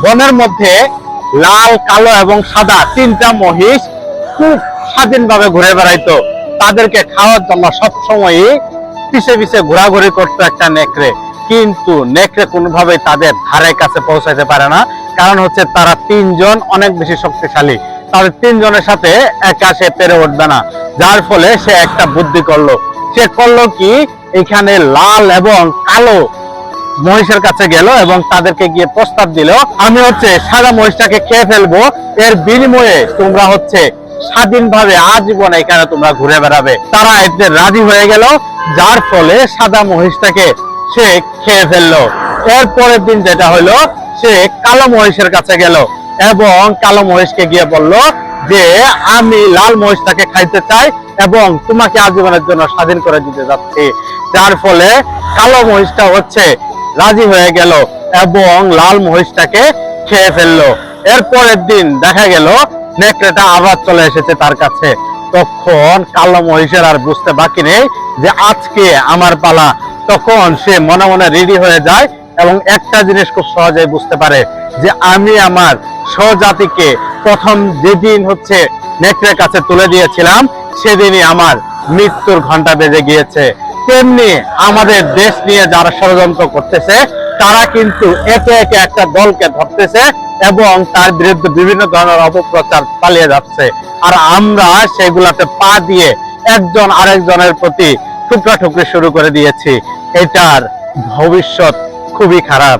বনের মধ্যে লাল, কালো এবং সাদা তিনটা মহিষ খুব স্বাধীনভাবে ঘুরে বেড়াইতো। তাদেরকে খাওয়ার জন্য সবসময়ই পিছে পিছে ঘোরাঘুরি করতো একটা নেকড়ে, কিন্তু নেকড়ে কোনোভাবেই তাদের ধারে কাছে পৌঁছাইতে পারে না। কারণ হচ্ছে তারা তিনজন অনেক বেশি শক্তিশালী, তাদের তিনজনের সাথে একা সে পেরে উঠবে না। যার ফলে সে একটা বুদ্ধি করলো। সে করলো কি, এখানে লাল এবং কালো মহিষের কাছে গেল এবং তাদেরকে গিয়ে প্রস্তাব দিল, আমি হচ্ছে সাদা মহিষটাকে খেয়ে ফেলবো, এর বিনিময়ে তোমরা হচ্ছে স্বাধীনভাবে আজীবন এখানে তোমরা ঘুরে বেড়াবে। তারা এতে রাজি হয়ে গেল, যার ফলে সাদা মহিষটাকে সে খেয়ে ফেললো। এর পরের দিন যেটা হলো, সে কালো মহিষের কাছে গেল এবং কালো মহিষকে গিয়ে বলল যে আমি লাল মহিষটাকে খাইতে চাই এবং তোমাকে আজীবনের জন্য স্বাধীন করে দিতে যাচ্ছি। যার ফলে কালো মহিষটা হচ্ছে রাজি হয়ে গেল এবং লাল মহিষটাকে খেয়ে ফেললো। এর পরের দিন দেখা গেল নেকড়েটা আবার চলে এসেছে তার কাছে। তখন কালো মহিষের আর বুঝতে বাকি নেই যে আজকে আমার পালা। তখন সে মনে মনে রেডি হয়ে যায় এবং একটা জিনিস খুব সহজেই বুঝতে পারে যে আমি আমার স্বজাতিকে প্রথম যেদিন হচ্ছে নেকড়ের কাছে তুলে দিয়েছিলাম, সেদিনই আমার মৃত্যুর ঘন্টা বেজে গিয়েছে। তেমনি আমাদের দেশ নিয়ে যারা ষড়যন্ত্র করতেছে, তারা কিন্তু একে একে একটা দলকে ধরতেছে এবং তার বিরুদ্ধে বিভিন্ন ধরনের অপপ্রচার চালিয়ে যাচ্ছে। আর আমরা সেগুলাতে পা দিয়ে একজন আরেকজনের প্রতি টুকরা টুকরি শুরু করে দিয়েছি। এটার ভবিষ্যৎ খুবই খারাপ।